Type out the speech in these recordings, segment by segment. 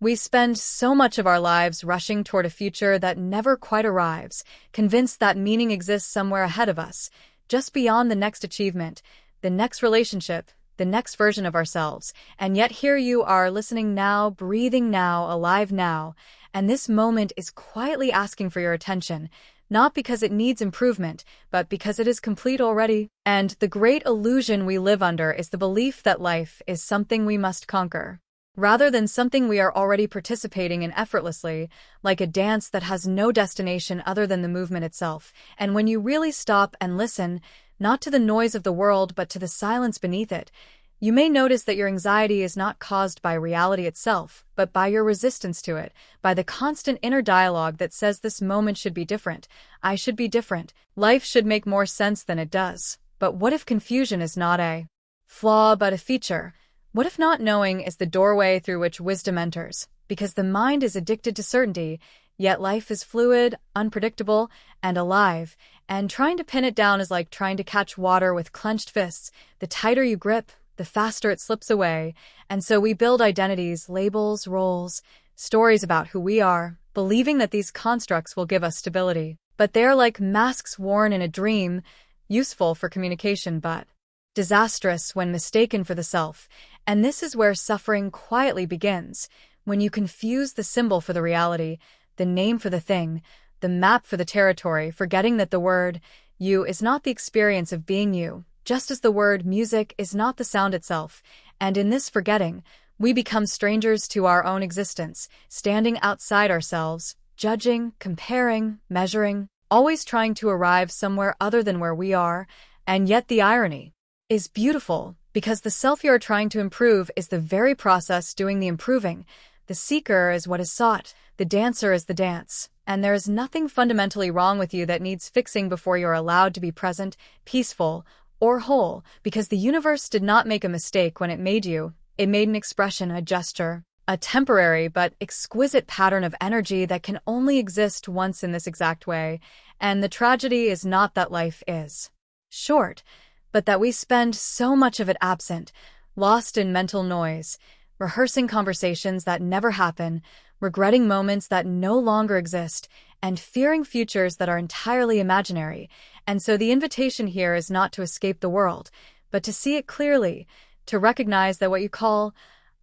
We spend so much of our lives rushing toward a future that never quite arrives, convinced that meaning exists somewhere ahead of us, just beyond the next achievement, the next relationship, the next version of ourselves. And yet here you are, listening now, breathing now, alive now, and this moment is quietly asking for your attention, not because it needs improvement, but because it is complete already. And the great illusion we live under is the belief that life is something we must conquer, rather than something we are already participating in effortlessly, like a dance that has no destination other than the movement itself. And when you really stop and listen, not to the noise of the world but to the silence beneath it, you may notice that your anxiety is not caused by reality itself, but by your resistance to it, by the constant inner dialogue that says this moment should be different, I should be different, life should make more sense than it does. But what if confusion is not a flaw but a feature? What if not knowing is the doorway through which wisdom enters? Because the mind is addicted to certainty, yet life is fluid, unpredictable, and alive, and trying to pin it down is like trying to catch water with clenched fists. The tighter you grip, the faster it slips away. And so we build identities, labels, roles, stories about who we are, believing that these constructs will give us stability. But they are like masks worn in a dream, useful for communication but disastrous when mistaken for the self. And this is where suffering quietly begins, when you confuse the symbol for the reality, the name for the thing, the map for the territory, forgetting that the word you is not the experience of being you, just as the word music is not the sound itself. And in this forgetting, we become strangers to our own existence, standing outside ourselves, judging, comparing, measuring, always trying to arrive somewhere other than where we are. And yet the irony is beautiful, because the self you are trying to improve is the very process doing the improving. The seeker is what is sought, the dancer is the dance, and there is nothing fundamentally wrong with you that needs fixing before you are allowed to be present, peaceful, or whole, because the universe did not make a mistake when it made you. It made an expression, a gesture, a temporary but exquisite pattern of energy that can only exist once in this exact way. And the tragedy is not that life is short, but that we spend so much of it absent, lost in mental noise, rehearsing conversations that never happen, regretting moments that no longer exist, and fearing futures that are entirely imaginary. And so the invitation here is not to escape the world, but to see it clearly, to recognize that what you call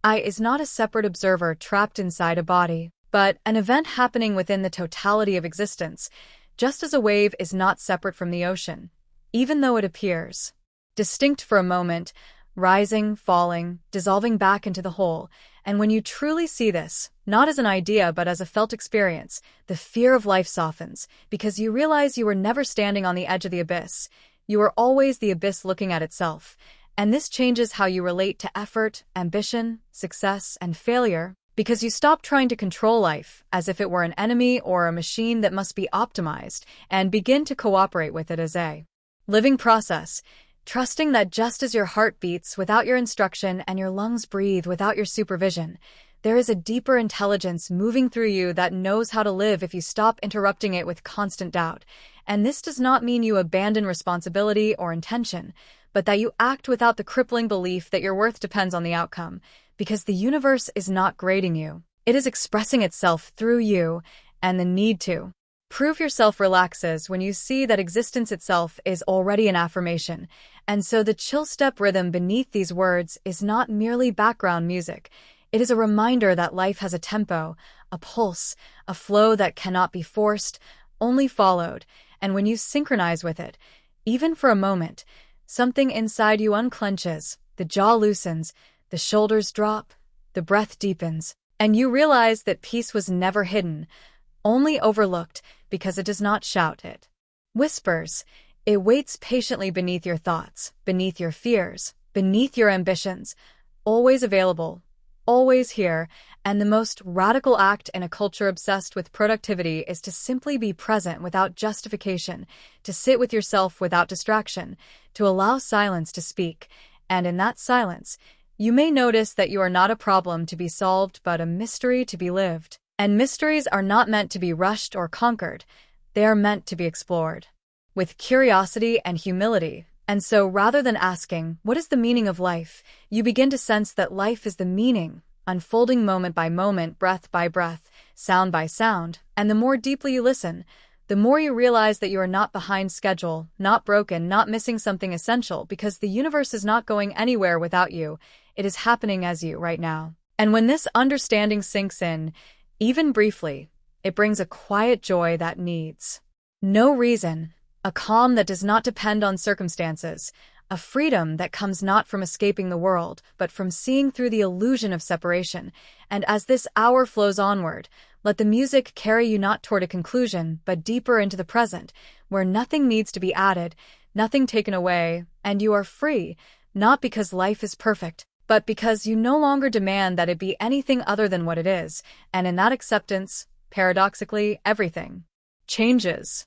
I is not a separate observer trapped inside a body, but an event happening within the totality of existence, just as a wave is not separate from the ocean, even though it appears distinct for a moment, rising, falling, dissolving back into the whole. And when you truly see this, not as an idea but as a felt experience, the fear of life softens, because you realize you were never standing on the edge of the abyss. You are always the abyss looking at itself. And this changes how you relate to effort, ambition, success, and failure, because you stop trying to control life as if it were an enemy or a machine that must be optimized, and begin to cooperate with it as a living process, trusting that just as your heart beats without your instruction and your lungs breathe without your supervision, there is a deeper intelligence moving through you that knows how to live if you stop interrupting it with constant doubt. And this does not mean you abandon responsibility or intention, but that you act without the crippling belief that your worth depends on the outcome, because the universe is not grading you. It is expressing itself through you, and the need to prove yourself relaxes when you see that existence itself is already an affirmation. And so the Chillstep rhythm beneath these words is not merely background music. It is a reminder that life has a tempo, a pulse, a flow that cannot be forced, only followed. And when you synchronize with it, even for a moment, something inside you unclenches, the jaw loosens, the shoulders drop, the breath deepens, and you realize that peace was never hidden, only overlooked, because it does not shout, it whispers. It waits patiently beneath your thoughts, beneath your fears, beneath your ambitions, always available, always here. And the most radical act in a culture obsessed with productivity is to simply be present without justification, to sit with yourself without distraction, to allow silence to speak. And in that silence, you may notice that you are not a problem to be solved but a mystery to be lived. And mysteries are not meant to be rushed or conquered. They are meant to be explored with curiosity and humility. And so rather than asking, what is the meaning of life, you begin to sense that life is the meaning, unfolding moment by moment, breath by breath, sound by sound, and the more deeply you listen, the more you realize that you are not behind schedule, not broken, not missing something essential, because the universe is not going anywhere without you. It is happening as you right now. And when this understanding sinks in, even briefly, it brings a quiet joy that needs no reason, a calm that does not depend on circumstances, a freedom that comes not from escaping the world, but from seeing through the illusion of separation. And as this hour flows onward, let the music carry you not toward a conclusion, but deeper into the present, where nothing needs to be added, nothing taken away, and you are free, not because life is perfect, but because you no longer demand that it be anything other than what it is, and in that acceptance, paradoxically, everything changes.